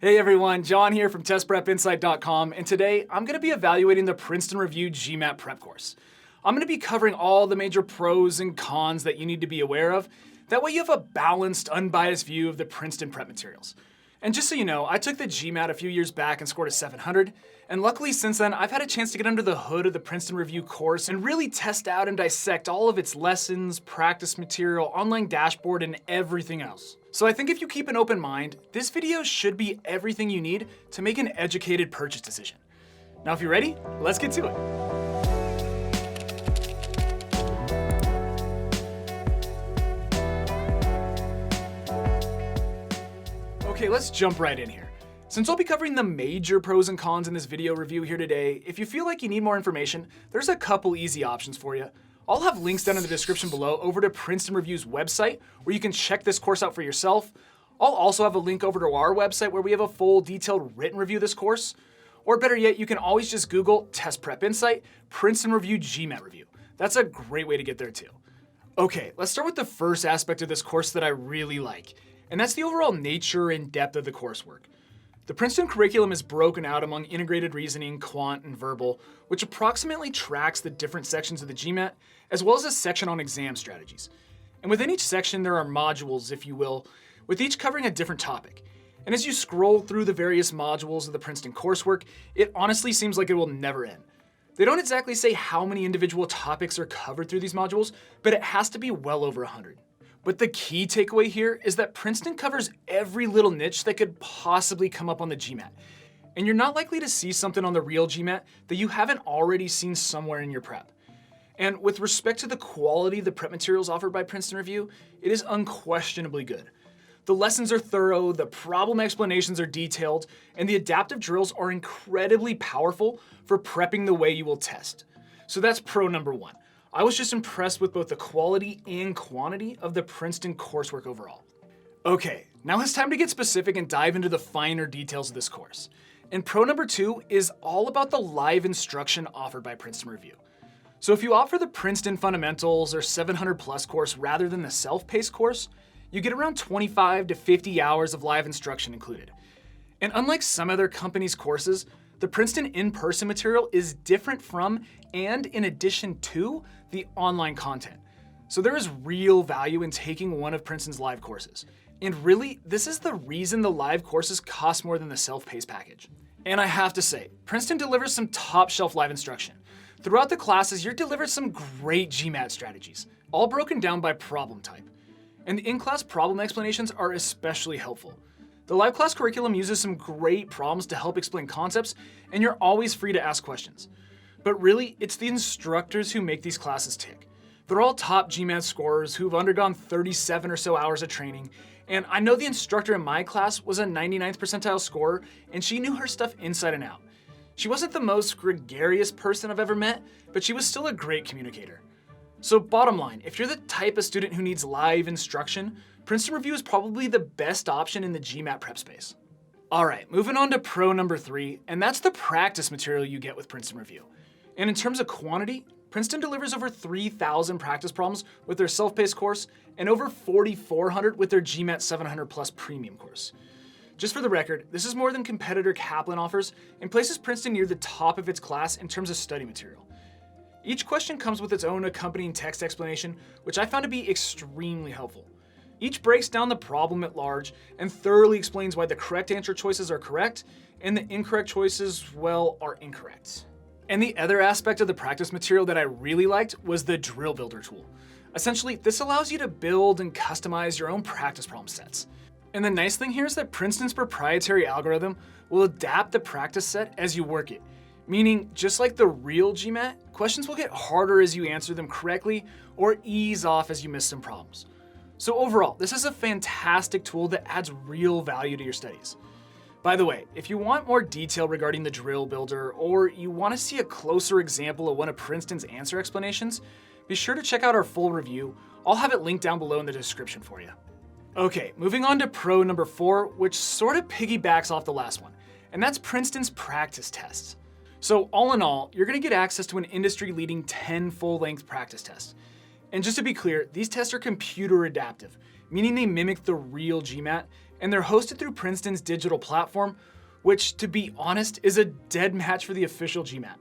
Hey everyone, John here from testprepinsight.com, and today I'm going to be evaluating the Princeton Review GMAT prep course. I'm going to be covering all the major pros and cons that you need to be aware of. That way you have a balanced, unbiased view of the Princeton prep materials. And just so you know, I took the GMAT a few years back and scored a 700, and luckily since then I've had a chance to get under the hood of the Princeton Review course and really test out and dissect all of its lessons, practice material, online dashboard, and everything else. So I think if you keep an open mind, this video should be everything you need to make an educated purchase decision. Now if you're ready, let's get to it. Okay, let's jump right in here. Since I'll be covering the major pros and cons in this video review here today, if you feel like you need more information, there's a couple easy options for you. I'll have links down in the description below over to Princeton Review's website where you can check this course out for yourself. I'll also have a link over to our website where we have a full detailed written review of this course. Or better yet, you can always just Google Test Prep Insight, Princeton Review GMAT Review. That's a great way to get there too. Okay, let's start with the first aspect of this course that I really like, and that's the overall nature and depth of the coursework. The Princeton curriculum is broken out among integrated reasoning, quant, and verbal, which approximately tracks the different sections of the GMAT, as well as a section on exam strategies. And within each section, there are modules, if you will, with each covering a different topic. And as you scroll through the various modules of the Princeton coursework, it honestly seems like it will never end. They don't exactly say how many individual topics are covered through these modules, but it has to be well over 100. But the key takeaway here is that Princeton covers every little niche that could possibly come up on the GMAT. And you're not likely to see something on the real GMAT that you haven't already seen somewhere in your prep. And with respect to the quality of the prep materials offered by Princeton Review, it is unquestionably good. The lessons are thorough, the problem explanations are detailed, and the adaptive drills are incredibly powerful for prepping the way you will test. So that's pro number one. I was just impressed with both the quality and quantity of the Princeton coursework overall. Okay, now it's time to get specific and dive into the finer details of this course. And pro number two is all about the live instruction offered by Princeton Review. So if you opt for the Princeton Fundamentals or 700 Plus course rather than the self-paced course, you get around 25 to 50 hours of live instruction included. And unlike some other companies' courses, the Princeton in-person material is different from and in addition to the online content. So there is real value in taking one of Princeton's live courses. And really, this is the reason the live courses cost more than the self-paced package. And I have to say, Princeton delivers some top-shelf live instruction. Throughout the classes, you're delivered some great GMAT strategies, all broken down by problem type. And the in-class problem explanations are especially helpful. The live class curriculum uses some great problems to help explain concepts, and you're always free to ask questions. But really, it's the instructors who make these classes tick. They're all top GMAT scorers who've undergone 37 or so hours of training, and I know the instructor in my class was a 99th percentile scorer, and she knew her stuff inside and out. She wasn't the most gregarious person I've ever met, but she was still a great communicator. So bottom line, if you're the type of student who needs live instruction, Princeton Review is probably the best option in the GMAT prep space. All right, moving on to pro number three, and that's the practice material you get with Princeton Review. And in terms of quantity, Princeton delivers over 3,000 practice problems with their self-paced course and over 4,400 with their GMAT 700 Plus premium course. Just for the record, this is more than competitor Kaplan offers and places Princeton near the top of its class in terms of study material. Each question comes with its own accompanying text explanation, which I found to be extremely helpful. Each breaks down the problem at large and thoroughly explains why the correct answer choices are correct and the incorrect choices, well, are incorrect. And the other aspect of the practice material that I really liked was the drill builder tool. Essentially, this allows you to build and customize your own practice problem sets. And the nice thing here is that Princeton's proprietary algorithm will adapt the practice set as you work it. Meaning, just like the real GMAT, questions will get harder as you answer them correctly or ease off as you miss some problems. So overall, this is a fantastic tool that adds real value to your studies. By the way, if you want more detail regarding the drill builder or you want to see a closer example of one of Princeton's answer explanations, be sure to check out our full review. I'll have it linked down below in the description for you. Okay, moving on to pro number four, which sort of piggybacks off the last one, and that's Princeton's practice tests. So all in all, you're going to get access to an industry-leading 10 full-length practice tests. And just to be clear, these tests are computer adaptive, meaning they mimic the real GMAT, and they're hosted through Princeton's digital platform, which, to be honest, is a dead match for the official GMAT.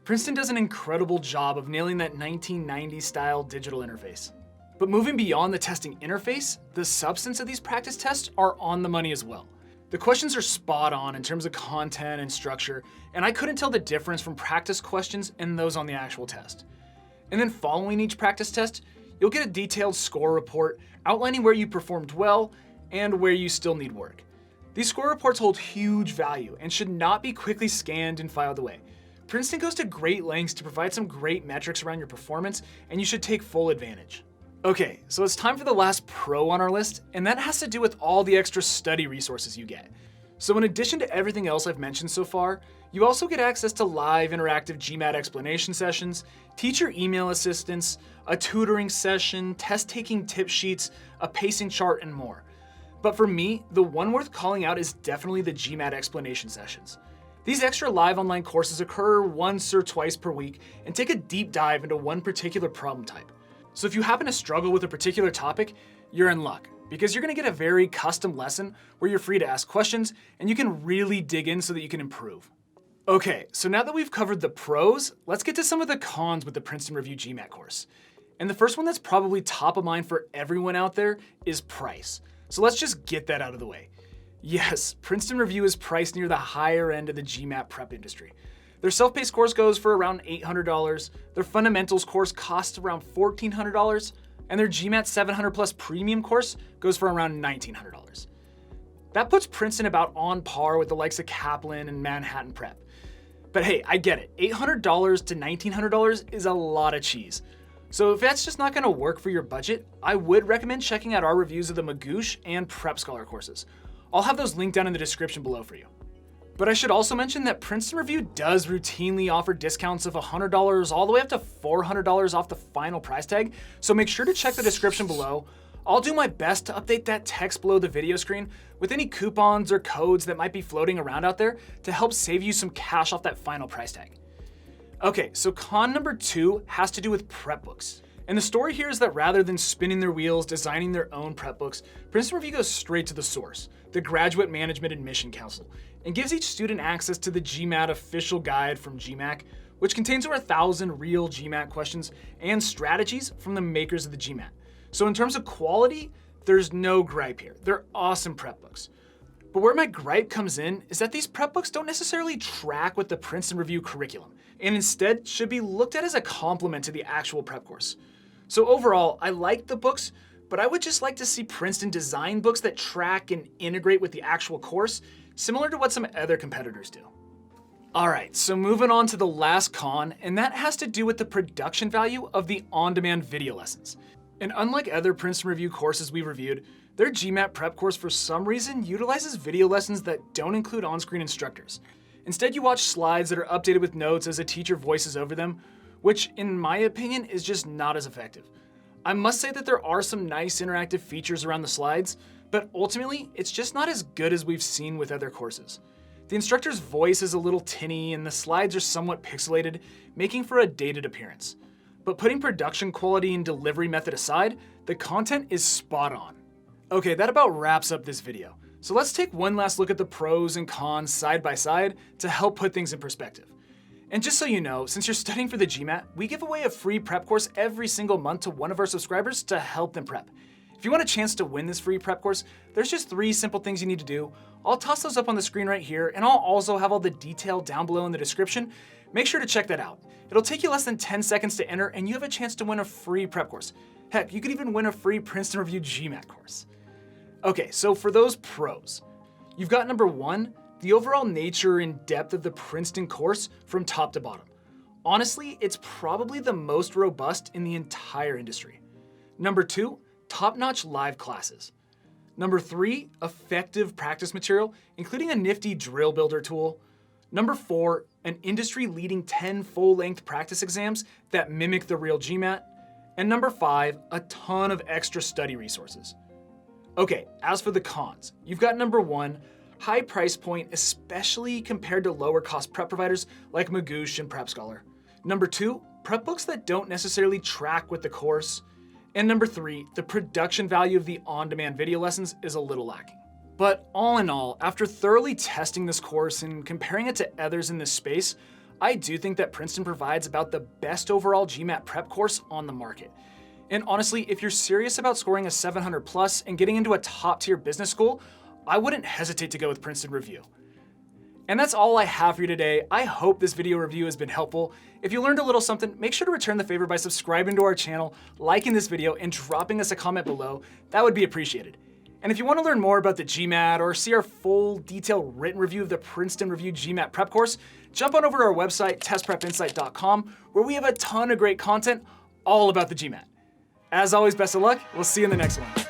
Princeton does an incredible job of nailing that 1990s style digital interface. But moving beyond the testing interface, the substance of these practice tests are on the money as well. The questions are spot on in terms of content and structure, and I couldn't tell the difference from practice questions and those on the actual test. And then following each practice test, you'll get a detailed score report outlining where you performed well and where you still need work. These score reports hold huge value and should not be quickly scanned and filed away. Princeton goes to great lengths to provide some great metrics around your performance, and you should take full advantage. Okay, so it's time for the last pro on our list, and that has to do with all the extra study resources you get. So in addition to everything else I've mentioned so far, you also get access to live interactive GMAT explanation sessions, teacher email assistance, a tutoring session, test-taking tip sheets, a pacing chart, and more. But for me, the one worth calling out is definitely the GMAT explanation sessions. These extra live online courses occur once or twice per week and take a deep dive into one particular problem type. So if you happen to struggle with a particular topic, you're in luck, because you're going to get a very custom lesson where you're free to ask questions and you can really dig in so that you can improve. Okay, so now that we've covered the pros, let's get to some of the cons with the Princeton Review GMAT course. And the first one that's probably top of mind for everyone out there is price. So let's just get that out of the way. Yes, Princeton Review is priced near the higher end of the GMAT prep industry. Their self-paced course goes for around $800, their fundamentals course costs around $1,400, and their GMAT 700 plus premium course goes for around $1,900. That puts Princeton about on par with the likes of Kaplan and Manhattan Prep. But hey, I get it, $800 to $1,900 is a lot of cheese. So if that's just not gonna work for your budget, I would recommend checking out our reviews of the Magoosh and Prep Scholar courses. I'll have those linked down in the description below for you. But I should also mention that Princeton Review does routinely offer discounts of $100 all the way up to $400 off the final price tag, so make sure to check the description below. I'll do my best to update that text below the video screen with any coupons or codes that might be floating around out there to help save you some cash off that final price tag. Okay, so con number 2 has to do with prep books. And the story here is that rather than spinning their wheels designing their own prep books, Princeton Review goes straight to the source, the Graduate Management Admission Council, and gives each student access to the GMAT official guide from GMAC, which contains over 1,000 real GMAT questions and strategies from the makers of the GMAT. So in terms of quality, there's no gripe here. They're awesome prep books. But where my gripe comes in is that these prep books don't necessarily track with the Princeton Review curriculum, and instead should be looked at as a complement to the actual prep course. So overall, I like the books, but I would just like to see Princeton design books that track and integrate with the actual course, similar to what some other competitors do. Alright, so moving on to the last con, and that has to do with the production value of the on-demand video lessons. And unlike other Princeton Review courses we reviewed, their GMAT prep course for some reason utilizes video lessons that don't include on-screen instructors. Instead, you watch slides that are updated with notes as a teacher voices over them, which in my opinion is just not as effective. I must say that there are some nice interactive features around the slides, but ultimately it's just not as good as we've seen with other courses. The instructor's voice is a little tinny and the slides are somewhat pixelated, making for a dated appearance. But putting production quality and delivery method aside, the content is spot on. Okay, that about wraps up this video. So let's take one last look at the pros and cons side by side to help put things in perspective. And just so you know, since you're studying for the GMAT, we give away a free prep course every single month to one of our subscribers to help them prep. If you want a chance to win this free prep course, there's just 3 simple things you need to do. I'll toss those up on the screen right here, and I'll also have all the detail down below in the description. Make sure to check that out. It'll take you less than 10 seconds to enter, and you have a chance to win a free prep course. Heck, you could even win a free Princeton Review GMAT course. Okay, so for those pros, you've got number 1, the overall nature and depth of the Princeton course from top to bottom. Honestly, it's probably the most robust in the entire industry. Number 2, top-notch live classes. Number 3, effective practice material, including a nifty drill builder tool. Number 4, an industry-leading 10 full-length practice exams that mimic the real GMAT. And number 5, a ton of extra study resources. Okay, as for the cons, you've got number 1, high price point, especially compared to lower cost prep providers like Magoosh and Prep Scholar. Number 2, prep books that don't necessarily track with the course. And number 3, the production value of the on-demand video lessons is a little lacking. But all in all, after thoroughly testing this course and comparing it to others in this space, I do think that Princeton provides about the best overall GMAT prep course on the market. And honestly, if you're serious about scoring a 700 plus and getting into a top tier business school, I wouldn't hesitate to go with Princeton Review. And that's all I have for you today. I hope this video review has been helpful. If you learned a little something, make sure to return the favor by subscribing to our channel, liking this video, and dropping us a comment below. That would be appreciated. And if you want to learn more about the GMAT or see our full detailed written review of the Princeton Review GMAT prep course, jump on over to our website, testprepinsight.com, where we have a ton of great content all about the GMAT. As always, best of luck. We'll see you in the next one.